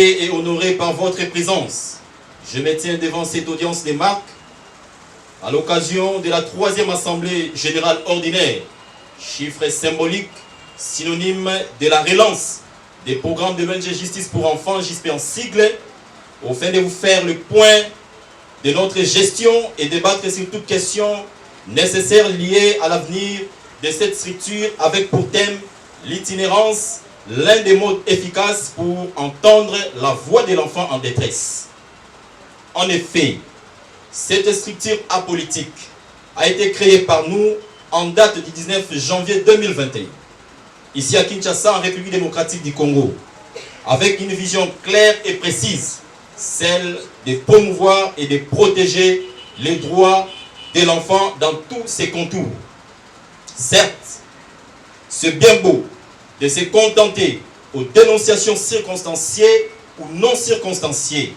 Et honoré par votre présence, je me tiens devant cette audience des marques à l'occasion de la 3e Assemblée Générale Ordinaire, chiffre symbolique, synonyme de la relance des programmes de l'ONG Justice pour Enfants, JISP en sigle, au fin de vous faire le point de notre gestion et débattre sur toute question nécessaire liée à l'avenir de cette structure avec pour thème l'itinérance, l'un des modes efficaces pour entendre la voix de l'enfant en détresse. En effet, cette structure apolitique a été créée par nous en date du 19 janvier 2021, ici à Kinshasa, en République démocratique du Congo, avec une vision claire et précise, celle de promouvoir et de protéger les droits de l'enfant dans tous ses contours. Certes, c'est bien beau de se contenter aux dénonciations circonstanciées ou non circonstanciées,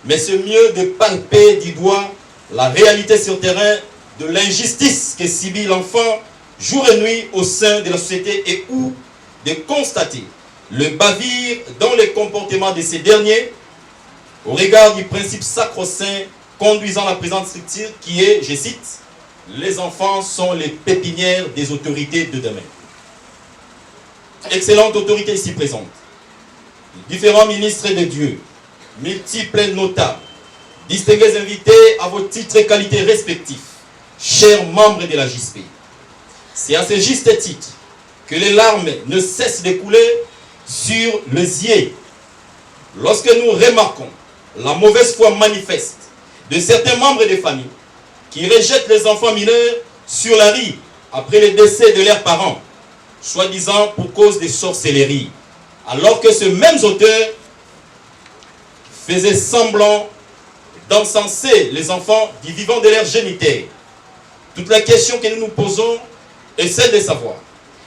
mais c'est mieux de palper du doigt la réalité sur le terrain de l'injustice que subit l'enfant jour et nuit au sein de la société et ou de constater le bavir dans les comportements de ces derniers au regard du principe sacro-saint conduisant la présente structure qui est, je cite, « Les enfants sont les pépinières des autorités de demain ». Excellente autorité ici présente, différents ministres de Dieu, multiples notables, distingués invités à vos titres et qualités respectifs, chers membres de la JISP. C'est à ce juste titre que les larmes ne cessent de couler sur le zier lorsque nous remarquons la mauvaise foi manifeste de certains membres des familles qui rejettent les enfants mineurs sur la rue après le décès de leurs parents, soi-disant pour cause de sorcellerie, alors que ces mêmes auteurs faisaient semblant d'encenser les enfants du vivant de leur géniteur. Toute la question que nous nous posons est celle de savoir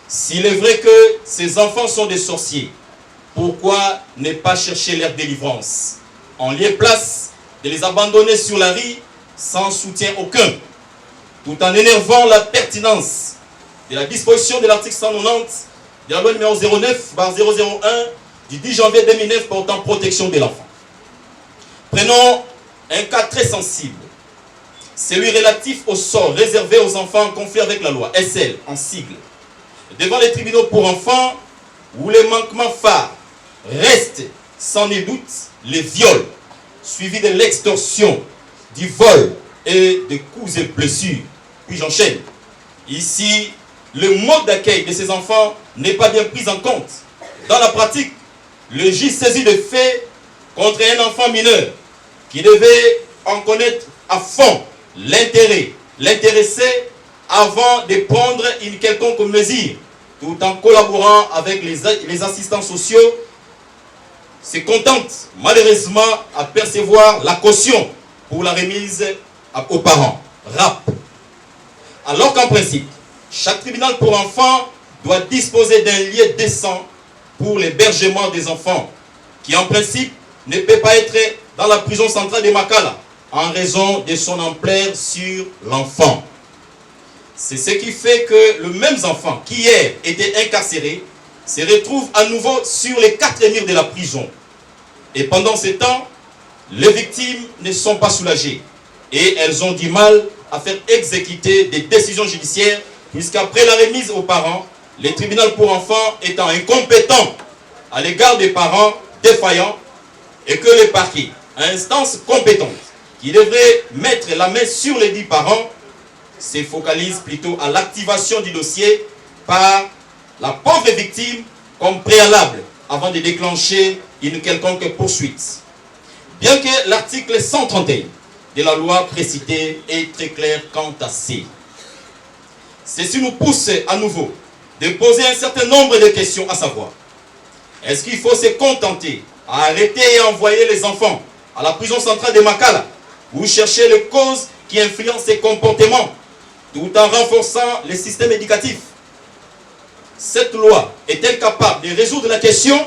s'il est vrai que ces enfants sont des sorciers, pourquoi ne pas chercher leur délivrance en lieu et place de les abandonner sur la rue sans soutien aucun, tout en énervant la pertinence de la disposition de l'article 190 de la loi numéro 09/001 du 10 janvier 2009 portant protection de l'enfant. Prenons un cas très sensible, celui relatif au sort réservé aux enfants en conflit avec la loi, SL en sigle, devant les tribunaux pour enfants où les manquements phares restent sans nul doute les viols, suivis de l'extorsion, du vol et des coups et blessures. Puis j'enchaîne. Ici, le mode d'accueil de ces enfants n'est pas bien pris en compte. Dans la pratique, le juge saisit de faits contre un enfant mineur qui devait en connaître à fond l'intéressé avant de prendre une quelconque mesure, tout en collaborant avec les assistants sociaux, se contente malheureusement à percevoir la caution pour la remise aux parents. RAP. Alors qu'en principe, chaque tribunal pour enfants doit disposer d'un lieu décent pour l'hébergement des enfants, qui en principe ne peut pas être dans la prison centrale de Makala, en raison de son ampleur sur l'enfant. C'est ce qui fait que le même enfant qui hier était incarcéré se retrouve à nouveau sur les 4 murs de la prison. Et pendant ce temps, les victimes ne sont pas soulagées et elles ont du mal à faire exécuter des décisions judiciaires, puisqu'après la remise aux parents, les tribunaux pour enfants étant incompétents à l'égard des parents défaillants, et que le parquet, instance compétente, qui devrait mettre la main sur les 10 parents, se focalise plutôt à l'activation du dossier par la pauvre victime comme préalable avant de déclencher une quelconque poursuite. Bien que l'article 131 de la loi précitée est très clair quant à ceci. Ceci nous pousse à nouveau de poser un certain nombre de questions, à savoir, est-ce qu'il faut se contenter à arrêter et envoyer les enfants à la prison centrale de Makala ou chercher les causes qui influencent ces comportements tout en renforçant le système éducatif? Cette loi est-elle capable de résoudre la question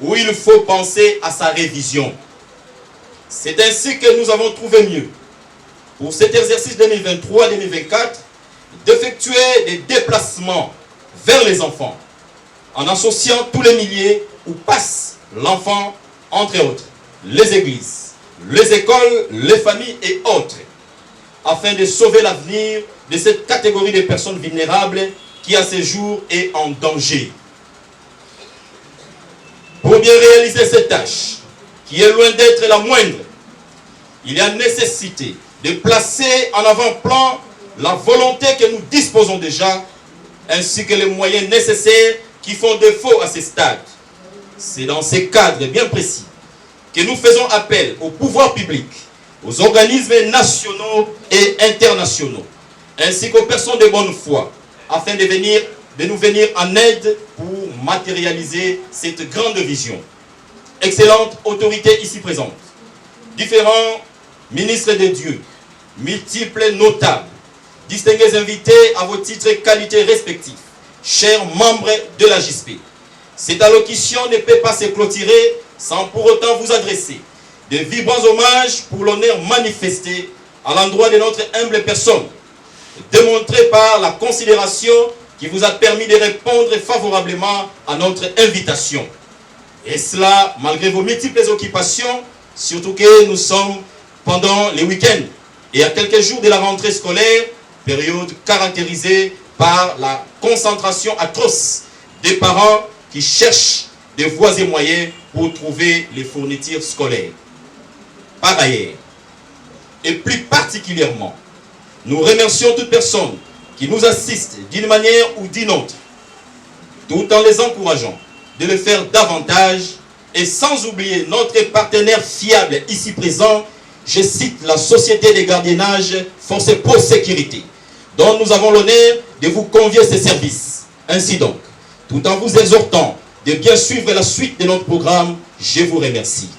ou il faut penser à sa révision? C'est ainsi que nous avons trouvé mieux, pour cet exercice 2023-2024, d'effectuer des déplacements vers les enfants, en associant tous les milliers où passe l'enfant entre autres, les églises, les écoles, les familles et autres, afin de sauver l'avenir de cette catégorie de personnes vulnérables qui à ce jour est en danger. Pour bien réaliser cette tâche, qui est loin d'être la moindre, il y a nécessité de placer en avant-plan la volonté que nous disposons déjà, ainsi que les moyens nécessaires qui font défaut à ce stade. C'est dans ces cadres bien précis que nous faisons appel au pouvoir public, aux organismes nationaux et internationaux, ainsi qu'aux personnes de bonne foi, afin de nous venir en aide pour matérialiser cette grande vision. Excellentes autorités ici présentes, différents ministres de Dieu, multiples notables, distingués invités à vos titres et qualités respectifs, chers membres de la JSP. Cette allocution ne peut pas se clôturer sans pour autant vous adresser de vibrants hommages pour l'honneur manifesté à l'endroit de notre humble personne, démontré par la considération qui vous a permis de répondre favorablement à notre invitation. Et cela malgré vos multiples occupations, surtout que nous sommes pendant les week-ends et à quelques jours de la rentrée scolaire, période caractérisée par la concentration atroce des parents qui cherchent des voies et moyens pour trouver les fournitures scolaires. Par ailleurs, et plus particulièrement, nous remercions toute personne qui nous assiste d'une manière ou d'une autre, tout en les encourageant de le faire davantage, et sans oublier notre partenaire fiable ici présent, je cite la Société de gardiennage Force Pro Sécurité, dont nous avons l'honneur de vous convier ces services. Ainsi donc, tout en vous exhortant de bien suivre la suite de notre programme, je vous remercie.